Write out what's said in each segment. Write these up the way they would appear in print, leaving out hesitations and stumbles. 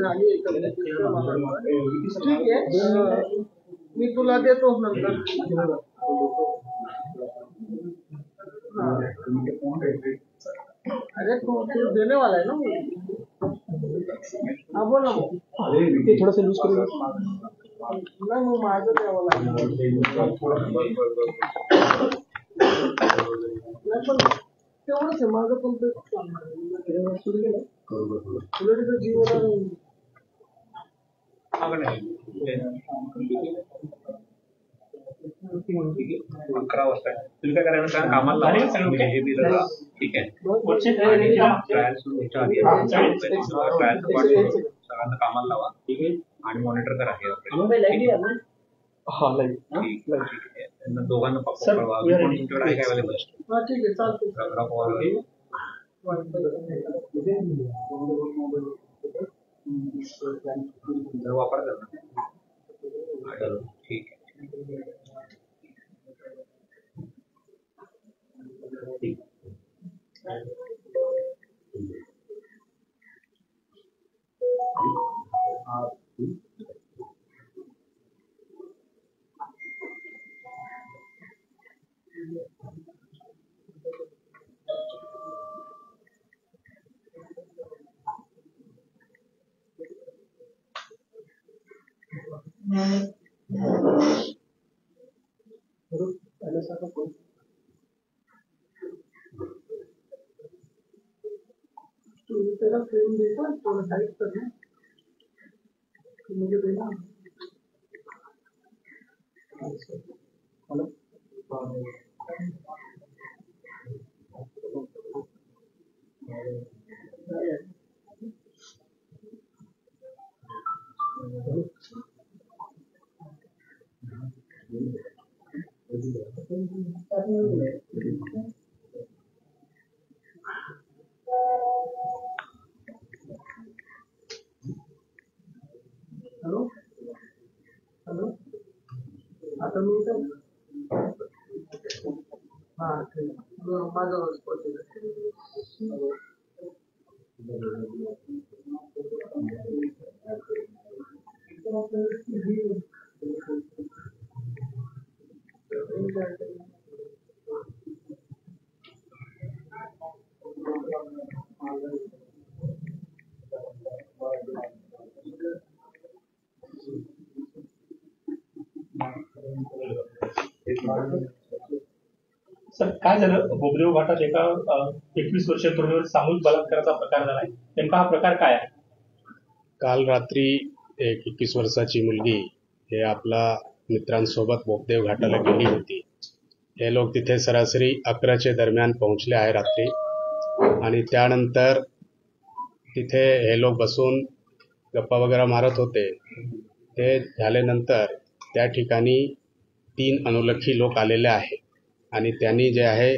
झाली एकदम. ठीक आहे, मी तुला देतो नंतर. अरे तू देने वाला है ना. हाँ बोल ना. थोड़ा सा लूज करो. नाही मग माझं द्यावं लागेल. तेवढंच आहे माझं पण. ते सुरू केलं तुला जीवन. अकरा वाजता तुला काय करायचं कामाला ठीक आहे. ट्रायल सुरू व्हायच्या आधी सगळ्यांना कामाला लावा आणि मॉनिटर करा हे. दोघांना तुमच्याकडे आहे काय अवेलेबल. ठीक आहे चालतं. वापरतात ना. ठीक आहे. तेरा फ्रेम देखो थोड़ा टाइट करना मुझे देना. हेलो हेलो हेलो आता मी हाँ ठीक माझं हॉस्पिटल. सर काय झालं बोबदेव घाटात एका 21 वर्षीय तरुणीवर सामूहिक बलात्काराचा प्रकार झालाय. नेमका हा प्रकार काय आहे? काल रात्री एक 21 वर्षाची मुलगी हे आपला मित्रांसोबत बोबदेव घाटाला गेली होती. हे लोक तिथे सरासरी 11च्या दरम्यान पोहोचले आहे रात्री. आणि त्यानंतर तिथे हे लोक बसून गप्पा वगैरे मारत होते. ते झाल्यानंतर त्या ठिकाणी 3 अनोळखी लोक आलेले आहे आणि त्यांनी जे आहे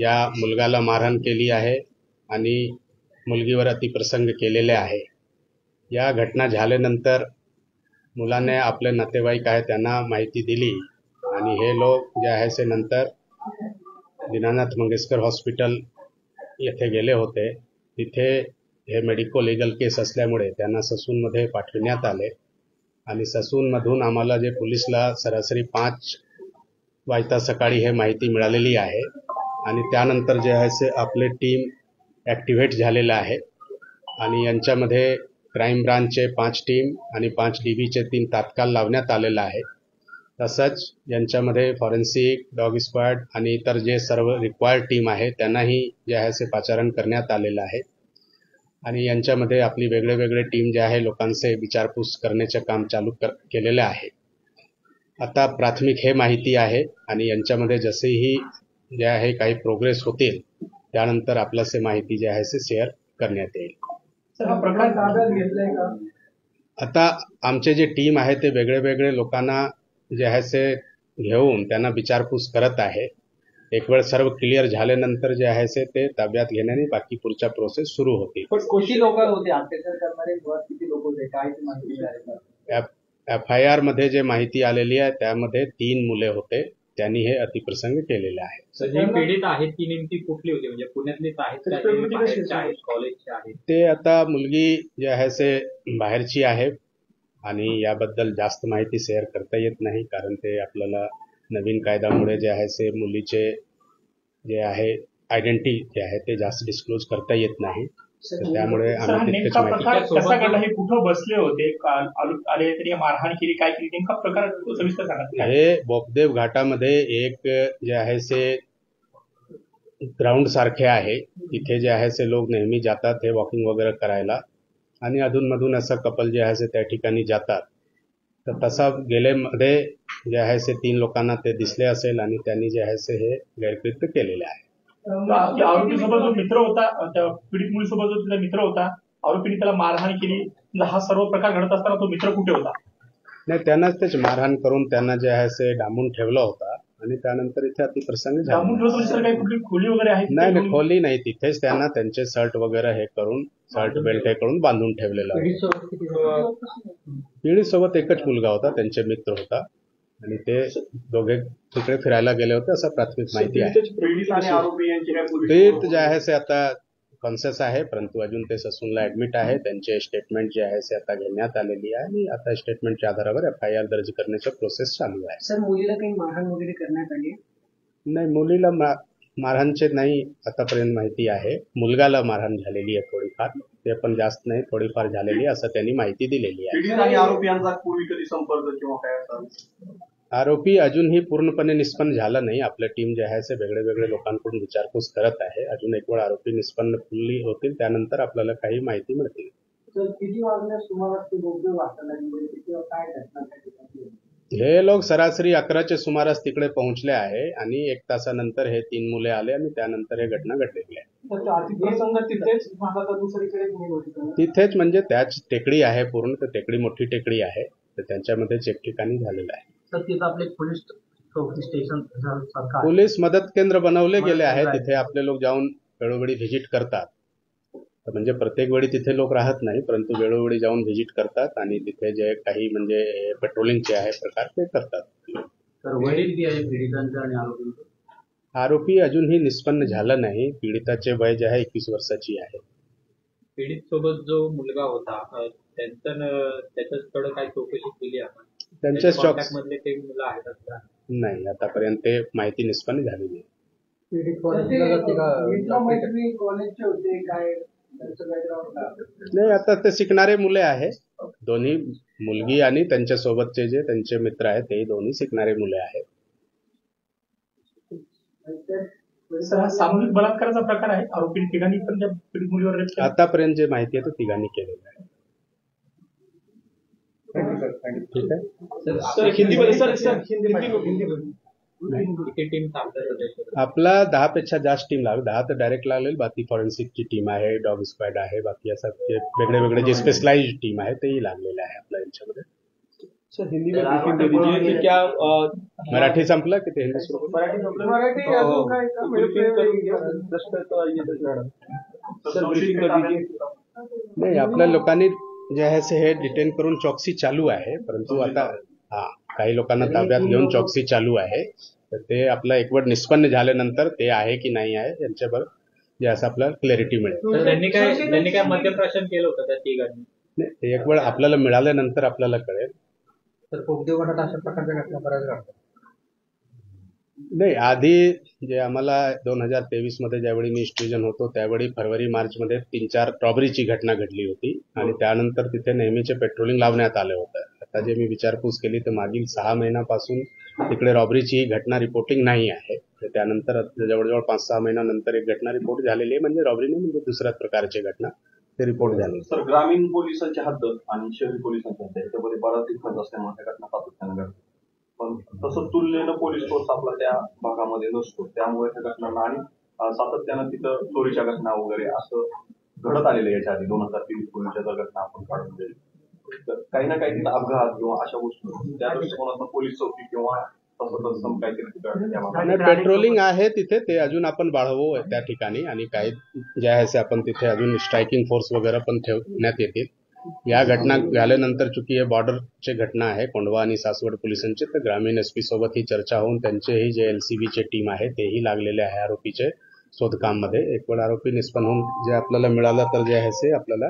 या मुलगाला मारहाण केली आहे आणि मुलगीवर अतिप्रसंग केलेले आहे. या घटना झाल्यानंतर मुलाने आपले नातेवाईक आहे त्यांना माहिती दिली आणि हे लोक जे आहे ते नंतर दीनानाथ मंगेशकर हॉस्पिटल येथे गेले होते. तिथे हे मेडिको लिगल केस असल्यामुळे त्यांना ससूनमध्ये पाठविण्यात आले आणि ससूनमधून आम्हाला जे पोलिसला सरासरी 5 वाजता सकाळी हे माहिती मिळालेली आहे आणि त्यानंतर जे आहे ते आपले टीम ॲक्टिव्हेट झालेलं आहे आणि यांच्यामध्ये क्राईम ब्रांचचे 5 टीम आणि 5 DBचे 3 तात्काळ लावण्यात आलेलं आहे. तसंच यांच्यामध्ये फॉरेन्सिक, डॉग स्क्वॉड आणि इतर जे सर्व रिक्वायर्ड टीम आहे त्यांनाही जे आहे ते पाचारण करण्यात आलेलं आहे आणि यांच्यामध्ये आपली वेगळे टीम जे आहे लोकांचे विचारपूस करण्याचे काम चालू केलेले आहे. आता प्राथमिक हे माहिती आहे आणि यांच्यामध्ये जसेही जे आहे काही प्रोग्रेस होतील त्यानंतर आपल्याला माहिती जे आहे ते शेअर करण्यात येईल. सर हा प्रकार ताब्यात घेतलाय का? आता आमचे जे टीम आहे ते वेगळे लोकांना जे आहे ते घेऊन त्यांना विचारपूस करत आहे. एक वेळ सर्व क्लिअर झाल्यानंतर जे आहे ते ताब्यात घेण्याने बाकी पुढच्या प्रोसेस सुरू होतील. पण किती लोक होते अत्याचार करणारे? किती लोक होते काय माहिती आहे? FIR मध्ये जे माहिती आलेली आहे त्यामध्ये 3 मुले होते. त्यांनी हे अतिप्रसंग केलेले आहे. तर जी पीडित आहेत ती नेमकी कुठली होती, म्हणजे पुण्यातलीच आहेत का ते बाहेरचे आहेत, कॉलेजचे आहेत? ते आता मुलगी जे आहे ते बाहेरची आहे आणि याबद्दल जास्त माहिती शेअर करता येत नाही, कारण ते आपल्याला नवीन कायद्यामुळे जे आहे ते मुलीचे जे आहे आयडेंटिटी जे आहे ते जास्त डिस्क्लोज करता येत नाही. तर त्यामुळे सर, हा आम्ही तितकेच नेमका माहिती. प्रकार कसा घडला, हे कुठं बसले होते, आले तरी मारहाण केली, काय केली, नेमका प्रकार सविस्तर सांगा. हे बोपदेव घाटामध्ये एक जे आहे ते ग्राउंड सारखे आहे, तिथे जे आहे ते लोक नेहमी जातात हे वॉकिंग वगैरे करायला, आणि अधूनमधून असं कपल जे आहे ते त्या ठिकाणी जातात. तर तसा गेलेमध्ये जे आहे ते 3 लोकांना ते दिसले असेल आणि त्यांनी जे आहे ते हे गैरकृत्य केलेले आहे. आरोपीसोबत जो मित्र होता, त्या पीडित मुलीसोबत जो तिचा मित्र होता, आरोपीने त्याला मारहाण केली, हा सर्व प्रकार घडत असताना तो मित्र कुठे होता? नाही, त्यांनाच त्याची मारहाण करून त्यांना जे आहे ते डांबून ठेवला होता आणि त्यानंतर इथे अतिप्रसंग झाला. डांबून ठेवतो सर, काही कुठली खोली वगैरे आहे? नाही, खोली नाही, तिथेच त्यांना त्यांचे शर्ट वगैरे हे करून, शर्ट बेल्ट हे करून बांधून ठेवलेलं आहे. पीडित सोबत एकच मुलगा होता, त्यांचे मित्र होता आणि ते दोघे तिकडे फिरायला गेले होते असं प्राथमिक माहिती आहे. पीडित आणि आरोपी यांची काय पीडित जे आहे ते आता कॉन्शियस आहे, परंतु अजून ते ससूनला ऍडमिट आहे. त्यांचे स्टेटमेंट जे आहे ते आता घेण्यात आलेली आहे आणि आता स्टेटमेंटच्या आधारावर FIR दर्ज करण्याचा प्रोसेस चालू आहे. सर, मुलीला काही मारहाण वगैरे करण्यात आली? नाही, मुलीला मारहाणचे नाही आतापर्यंत माहिती आहे. मुलगाला मारहाण झालेली आहे थोडीफार, ते पण जास्त नाही, थोडीफार झालेली आहे असं त्यांनी माहिती दिलेली आहे. पीडित आणि आरोपी यांचा पूर्वी कधी संपर्क किंवा काय असा? आरोपी अजूनही पूर्णपणे निष्पन्न झाला नाही. आपल्या टीम जे आहे ते वेगळे वेगळे लोकांकडून विचारपूस करत आहे. अजून एक वेळ आरोपी निष्पन्न फुल्ली होतील, त्यानंतर आपल्याला काही माहिती मिळतील. सर, किती वाजल्या सुमारास ते बोगदे वाटायला गेले, किती काय घटना त्या ठिकाणी? हे लोक सरासरी 11च्या सुमारास तिकडे पोहोचले आहे आणि 1 तासानंतर हे 3 मुले आले आणि त्यानंतर हे घटना घडलेली आहे. तर अतिप्रसंग तिथेच झाला का दुसरीकडे नाही होती? तिथेच म्हणजे त्याच टेकडी आहे, पूर्ण तर टेकडी मोठी टेकडी आहे, तर त्यांच्यामध्येच एक ठिकाणी झालेलं आहे. तर तिथं आपले पोलीस चौकी स्टेशन सरकार पोलीस मदत केंद्र बनवले गेले आहे. तिथे आपले लोक जाऊन वेळोवेळी व्हिजिट करतात. म्हणजे प्रत्येक वेळी तिथे लोक राहत नाही, परंतु वेळोवेळी जाऊन व्हिजिट करतात आणि तिथे जे काही म्हणजे पेट्रोलिंगचे आहे प्रकार ते करतात. तर वडील बी आहे पीडितांचा आणि आरोपींचं? आरोपी अजूनही निष्पन्न झालं नाही. पीडिताचे वय जे आहे 21 वर्षाची आहे. पीडित सोबत जो मुलगा होता त्याच्याकडे काय चौकशी केली आपण? त्यांच्या कॉन्टॅक्ट मधले ते मुलं आहेत का? नाही, आतापर्यंत ते माहिती निष्पन्न झालेली आहे. पीडित कॉलेजचे होते काय? नाही, आता ते शिकणारे मुले आहे. दोन्ही मुलगी आणि त्यांच्या सोबतचे जे त्यांचे मित्र आहेत ते दोन्ही शिकणारे मुले आहेत. सर, हा सामूहिक बलात्काराचा प्रकार आहे. आरोपी तिघांनी पण त्या पीडित मुलीवर रेप केला? आतापर्यंत जे माहिती आहे ते तिघांनी केलेलं आहे. ठीक आहे. आपला 10 पेक्षा जास्त टीम लागेल. 10 तर डायरेक्ट लागेल, बाकी फॉरेन्सिकची टीम आहे, डॉग स्क्वॉड आहे, बाकी असं वेगळे वेगळे जे स्पेशलाइज्ड टीम आहे तेही लागलेले आहे आपल्या यांच्यामध्ये. मराठी संपलं की ते हिंदी सुरू? नाही, आपल्या लोकांनी जे आहे हे डिटेन करून चौकसी चालू आहे, परंतु आता काही लोकांना ताब्यात घेऊन चौकसी चालू आहे. तर ते आपलं एक वेळ निष्पन्न झाल्यानंतर ते आहे की नाही आहे यांच्यावर जे असं आपल्याला क्लॅरिटी मिळेल. त्यांनी काय मद्यप्राशन केलं होतं त्या तिघांनी? एक वेळ आपल्याला मिळाल्यानंतर आपल्याला कळेल. तर पोगदेव घाटात अशा प्रकारच्या घटना बऱ्याच घडतात. नाही, आधी जे आम्हाला 2023 मध्ये ज्यावेळी मी स्टेजन होतो त्यावेळी फरवरी-मार्च मध्ये 3-4 रॉबरीची घटना घडली होती आणि त्यानंतर तिथे नेहमीचे पेट्रोलिंग लावण्यात आले होते. आता जे मी विचारपूस केली तर मागील 6 महिन्यापासून तिकडे रॉबरीची घटना रिपोर्टिंग नाही आहे. त्यानंतर जवळजवळ 5-6 महिन्यानंतर एक घटना रिपोर्ट झालेली आहे, म्हणजे रॉबरी नाही, म्हणजे दुसऱ्या प्रकारची घटना ते रिपोर्ट झाली. सर, ग्रामीण पोलिसांच्या हद्दत आणि शहरी पोलिसांच्या हद्दत याच्यामध्ये बराच डिफरन्स असल्यामुळे त्या घटना सातत्यानं घडतात. पण तसं तुलनेनं पोलीस फोर्स आपला त्या भागामध्ये नसतो, त्यामुळे त्या घटनांना आणि सातत्यानं तिथं चोरीच्या घटना वगैरे असं घडत आलेलं याच्या आधी 2023 पूर्वीच्या जर घटना आपण काढून दिली तर काही ना काही तिथं अपघात किंवा अशा गोष्टी त्या दृष्टिकोनातून पोलीस चौकी किंवा तसं काहीतरी पेट्रोलिंग आहे तिथे, ते अजून आपण वाढवू त्या ठिकाणी आणि काही जे आहे ते आपण तिथे अजून स्ट्रायकिंग फोर्स वगैरे पण ठेवण्यात येतील या घटना झाल्यानंतर चुकी हे बॉर्डरची घटना आहे कोंढवा आणि सासवड पोलिसांची, तर ग्रामीण एसपी सोबत ही चर्चा होऊन त्यांचेही जे एलसीबीचे टीम आहे तेही लागलेले आहे आरोपीचे शोधकाममध्ये. एक वेळ आरोपी निष्पन्न होऊन जे आपल्याला मिळालं तर जे आहे ते आपल्याला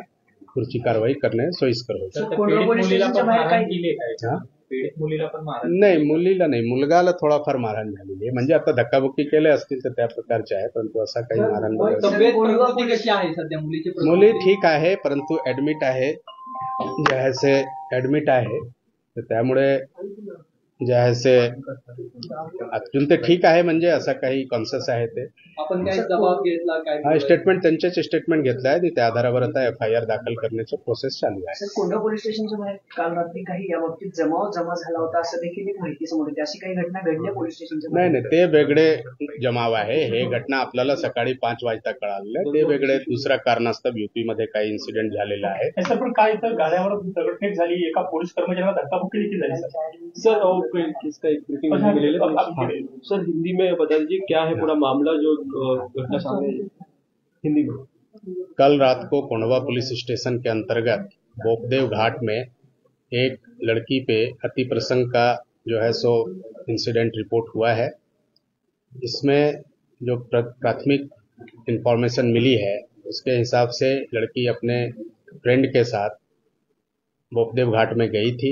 पुढची कारवाई करणे सोयीस्कर होईल. तर पीडित मुलीला पण मारहाण केली आहे हा? का? पीडित मुलीला पण मारहाण नाही, मुलीला नाही, मुलगाला थोडाफार मारहाण झालेली आहे. म्हणजे आता धक्काबुक्की केले असतील तर त्या प्रकारचे आहे, परंतु असा काही मारहाण वगैरे तब्येत प्रकृती कशी आहे सध्या मुलीची प्रकृती? मुली ठीक आहे, परंतु ऍडमिट आहे, जे आहे से ऍडमिट आहे, तर त्यामुळे जे आहे से अजून ते ठीक आहे, म्हणजे असं काही कॉन्शियस आहे ते. आपण काय जबाब घेतला काय? हा स्टेटमेंट त्यांचेच स्टेटमेंट घेतलं आहे, त्या आधारावर आता FIR दाखल करण्याचं प्रोसेस चालू आहे. सर, कोंढवा पोलीस स्टेशनच्या बाहेर काल रात्री काही या बाबतीत जमा झाला होता असं देखील एक माहिती समोर येते. अशी काही घटना घडली पोलीस स्टेशनच्या नाही नाही, ते वेगळे जमाव आहे. हे घटना आपल्याला सकाळी 5 वाजता कळालेलं आहे. ते वेगळे दुसऱ्या कारणास्तव UP मध्ये काही इन्सिडेंट झालेला आहे. सर पण काय इथं गाड्यावर दगडफेक झाली, एका पोलीस कर्मचाऱ्याला धक्काबुक्की देखील झाली सर. किसका एक ब्रीफिंग मिलेगा सर? हिंदी में बता दीजिए क्या है पूरा मामला जो घटना सामने हिंदी में। कल रात को कोंढवा पुलिस स्टेशन के अंतर्गत बोपदेव घाट में एक लड़की पे अति प्रसंग का जो है सो इंसिडेंट रिपोर्ट हुआ है। इसमें जो प्राथमिक इंफॉर्मेशन मिली है उसके हिसाब से लड़की अपने फ्रेंड के साथ बोपदेव घाट में गई थी।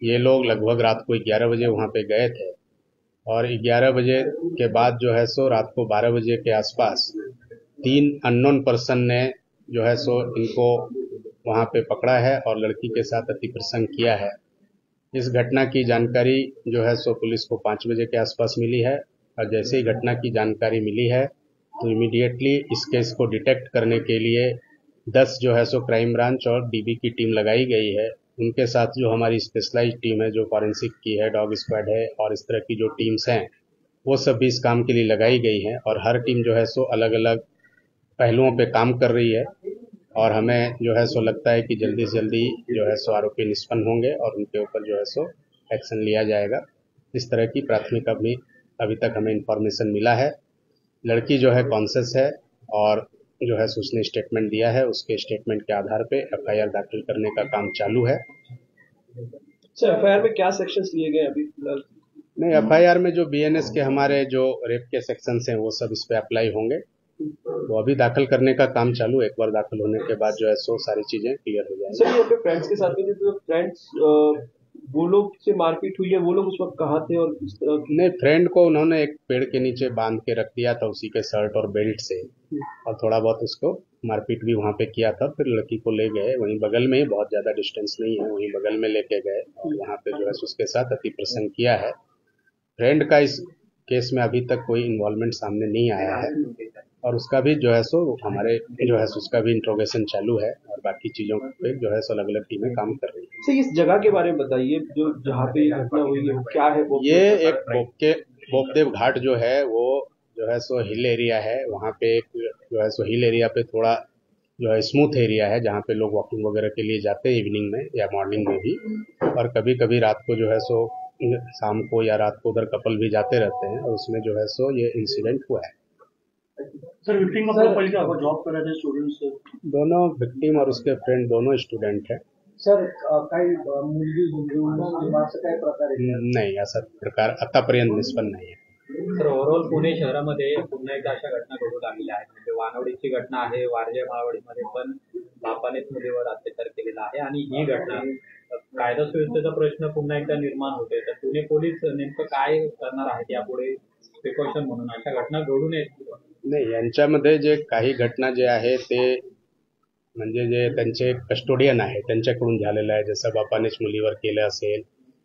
ये लोग लगभग रात को 11 बजे वहाँ पे गए थे और 11 बजे के बाद जो है सो रात को 12 बजे के आसपास 3 अननोन पर्सन ने जो है सो इनको वहाँ पे पकड़ा है और लड़की के साथ अति प्रसंग किया है। इस घटना की जानकारी जो है सो पुलिस को 5 बजे के आसपास मिली है और जैसे ही घटना की जानकारी मिली है तो इमीडिएटली इस केस को डिटेक्ट करने के लिए 10 जो है सो क्राइम ब्रांच और DB की टीम लगाई गई है। उनके साथ जो हमारी स्पेशलाइज्ड टीम है, जो फॉरेंसिक की है, डॉग स्क्वाड है और इस तरह की जो टीम्स हैं वो सब भी इस काम के लिए लगाई गई हैं और हर टीम जो है सो अलग अलग पहलुओं पे काम कर रही है और हमें जो है सो लगता है कि जल्दी से जल्दी जो है सो आरोपी निष्पन्न होंगे और उनके ऊपर जो है सो एक्शन लिया जाएगा। इस तरह की प्राथमिक अभी तक हमें इंफॉर्मेशन मिला है। लड़की जो है कॉन्शियस है और जो है उसने स्टेटमेंट दिया है, उसके स्टेटमेंट के आधार पे FIR दाखिल करने का काम चालू है। सर FIR में क्या सेक्शंस लिए गए अभी फिलहाल? नहीं, FIR में जो BNS के हमारे जो रेप के सेक्शंस हैं वो सब इस पे अप्लाई होंगे, तो अभी दाखिल करने का काम चालू। एक बार दाखिल होने के बाद जो है सो सारी चीजें क्लियर हो जाएंगी। सर ये अपने फ्रेंड्स के साथ में जो फ्रेंड्स वो लोग से मारपीट हुई है, वो लोग उस वक्त कहाँ थे और किस तरह की? नहीं, फ्रेंड को उन्होंने एक पेड़ के नीचे बांध के रख दिया था उसी के शर्ट और बेल्ट से और थोड़ा बहुत उसको मारपीट भी वहाँ पे किया था। फिर लड़की को ले गए वहीं बगल में ही, बहुत ज्यादा डिस्टेंस नहीं है, वहीं बगल में लेके गए और वहाँ पे जो है उसके साथ अति प्रसंग किया है। फ्रेंड का इस केस में अभी तक कोई इन्वॉल्वमेंट सामने नहीं आया है और उसका भी जो है सो हमारे जो है उसका भी इंट्रोगेशन चालू है और बाकी चीजों पे जो है सो अलग अलग टीमें काम कर रही है। सर इस जगह के बारे में बताइए जो जहाँ पे ये घटना हुई है, क्या है वो? ये एक बोपदेव घाट जो है वो जो है सो हिल एरिया है। वहाँ पे एक जो है सो हिल एरिया पे थोड़ा जो है स्मूथ एरिया है जहाँ पे लोग वॉकिंग वगैरह के लिए जाते हैं इवनिंग में या मॉर्निंग में भी, और कभी कभी रात को जो है सो शाम को या रात को उधर कपल भी जाते रहते हैं और उसमें जो है सो ये इंसिडेंट हुआ है। सर विक्टिम जॉब कर रहे थे स्टूडेंट्स? दोनों विक्टिम और उसके फ्रेंड दोनों स्टूडेंट हैं। सर काही मुलगी गुंडून असं काय प्रकार आहे? नाही, असा प्रकार आतापर्यंत निष्पन्न नाही आहे। तर ओव्हरऑल पुणे शहरामध्ये पुन्हा एकदा अशा घटना घडू लागलेल्या आहेत. म्हणजे वानवडीची घटना आहे, वारजे माळवाडीमध्ये पण बापानेच मुलीवर अत्याचार केलेला आहे आणि ही घटना कायदा सुव्यवस्थेचा प्रश्न पुन्हा एकदा निर्माण होते। तर पुणे पोलीस नेमकं काय करणार आहेत यापुढे प्रिकॉशन म्हणून अशा घटना घडू नयेत? नाही, यांच्यामध्ये जे काही घटना जे आहे ते म्हणजे जे त्यांचे कस्टोडियन आहे त्यांच्याकडून झालेलं आहे, जसं बापानेच मुलीवर केलं असेल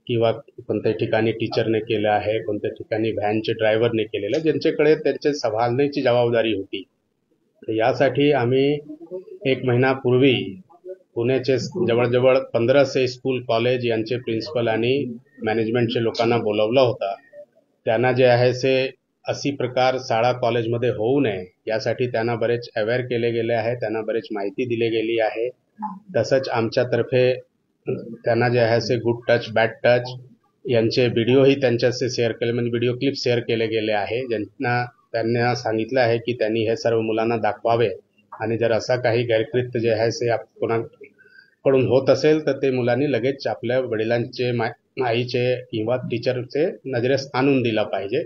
किंवा कोणत्याही ठिकाणी टीचरने केलं आहे, कोणत्या ठिकाणी व्हॅनचे ड्रायव्हरने केलेलं आहे, ज्यांच्याकडे त्यांचे सांभाळण्याची जबाबदारी होती। तर यासाठी आम्ही 1 महिन्यापूर्वी पुण्याचे जवळजवळ 1500 स्कूल कॉलेज यांचे प्रिन्सिपल आणि मॅनेजमेंटचे लोकांना बोलवलं होतं। त्यांना जे आहे ते अशी प्रकार शाळा कॉलेजमध्ये होऊ नये यासाठी त्यांना बरेच अवेअर केले गेले आहे, त्यांना बरेच माहिती दिली गेली आहे। तसंच आमच्यातर्फे त्यांना जे आहे ते गुड टच बॅड टच यांचे व्हिडिओही त्यांच्याशी शेअर केले, म्हणजे व्हिडिओ क्लिप शेअर केले गेले आहे, त्यांना सांगितलं आहे की त्यांनी हे सर्व मुलांना दाखवावे आणि जर असा काही गैरकृत्य जे आहे ते कडून होत असेल तर ते मुलांनी लगेच आपल्या वडिलांचे आईचे किंवा टीचरचे नजरेस आणून दिला पाहिजे.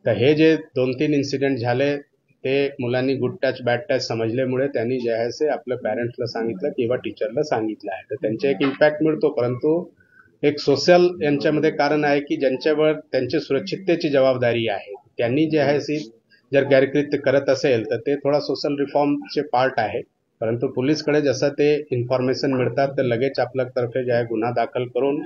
तर हे जे 2-3 इन्सिडेंट झाले ते मुलांनी गुड टच बॅड टच समजल्यामुळे त्यांनी जे आहे ते आपल्या पॅरेंट्सला सांगितलं किंवा टीचरला सांगितलं आहे. तर त्यांचे एक इम्पॅक्ट मिळतो, परंतु एक सोशल यांच्यामध्ये कारण आहे की ज्यांच्यावर त्यांची सुरक्षिततेची जबाबदारी आहे त्यांनी जे आहे ती जर गैरकृत्य करत असेल तर ते थोडा सोशल रिफॉर्मचे पार्ट आहे. परंतु पोलीसकडे जसं ते इन्फॉर्मेशन मिळतात तर लगेच आपल्यातर्फे जे आहे गुन्हा दाखल करून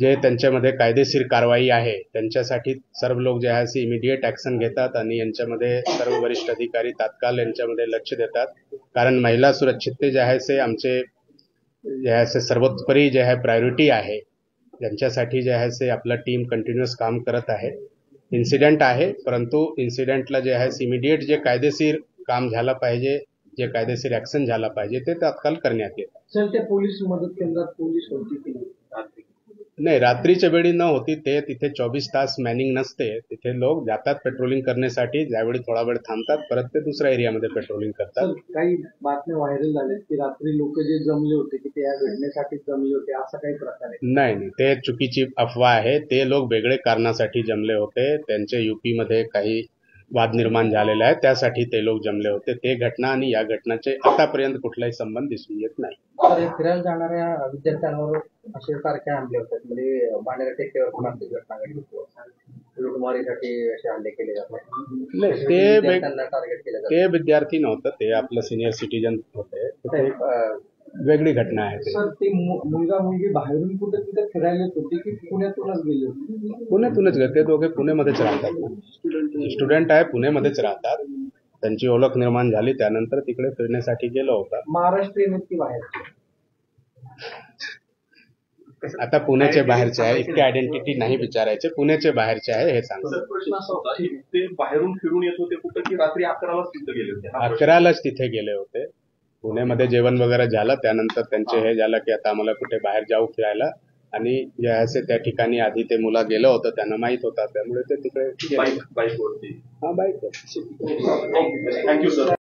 जे त्यांच्यामध्ये कायदेशीर कारवाई आहे त्यांच्यासाठी सर्व लोक जे आहे ते इमिडिएट ऍक्शन घेतात आणि यांच्यामध्ये सर्व वरिष्ठ अधिकारी तात्काळ यांच्यामध्ये लक्ष देतात. कारण महिला सुरक्षितते जे आहे ते आमचे जे आहे ते सर्वोपरी जे आहे प्रायोरिटी आहे. ज्यांच्यासाठी जे आहे ते आपला टीम कंटिन्युअस काम करत आहे. इन्सिडेंट आहे, परंतु इन्सिडेंटला जे आहे इमिडिएट जे कायदेशीर काम झालं पाहिजे, जे कायदेशीर ऍक्शन झाला पाहिजे ते तात्काळ करण्यात येतं. सर, ते पोलीस मदत केंद्रात पोलीस होती की नाही, रात्रीच्या वेळी न होती. ते तिथे 24 तास मॅनिंग नसते. तिथे लोक जातात पेट्रोलिंग करण्यासाठी, ज्यावेळी थोडा वेळ थांबतात परत ते दुसऱ्या एरियामध्ये पेट्रोलिंग करतात. काही बातम्या व्हायरल झाल्या की रात्री लोक जे जमले होते की ते या घटनेसाठी जमले होते, असा काही प्रकार आहे? नाही, ते चुकीची अफवा आहे. ते लोक वेगळे कारणासाठी जमले होते. त्यांचे युपीमध्ये काही वाद निर्माण झालेला आहे, त्यासाठी ते लोक जमले होते. ते घटना आणि या घटनाचे आतापर्यंत कुठलाही संबंध दिसून येत नाही. फिरायला जाणाऱ्या विद्यार्थ्यांवर असे सारखे हल्ले होतात, म्हणजे बांधऱ्या टेकड्यावर पण अशी घटना घडली, लुटमारीसाठी असे हल्ले केले जातात. ते विद्यार्थी नव्हतं, ते आपलं सिनियर सिटीजन होते. ते वेगळी घटना आहे. सर, ते मुलगा मुलगी बाहेरून कुठे तिथे फिरायला येत होते की पुण्यातूनच गेले होते? पुण्यातूनच गेले. ते दोघे पुण्यामध्येच राहतात. स्टुडंट आहे, पुण्यामध्येच राहतात. त्यांची ओळख निर्माण झाली, त्यानंतर तिकडे फिरण्यासाठी गेलो होता. महाराष्ट्रीयन की बाहेर? आता पुण्याचे बाहेरचे आहे, इतके आयडेंटिटी नाही विचारायचे. पुण्याचे बाहेरचे आहे हे सांगतो. प्रश्न असा होता की ते बाहेरून फिरून येत होते कुठं की रात्री 11लाच तिथे गेले होते? 11लाच तिथे गेले होते. पुण्यामध्ये जेवण वगैरे झालं, त्यानंतर त्यांचे हे झालं की आता आम्हाला कुठे बाहेर जाऊ फिरायला, आणि जे आहे त्या ठिकाणी आधी ते मुला गेलं होतं, त्यांना माहित होता, त्यामुळे ते तिकडे बाईकवरती. बाईक. Thank you sir.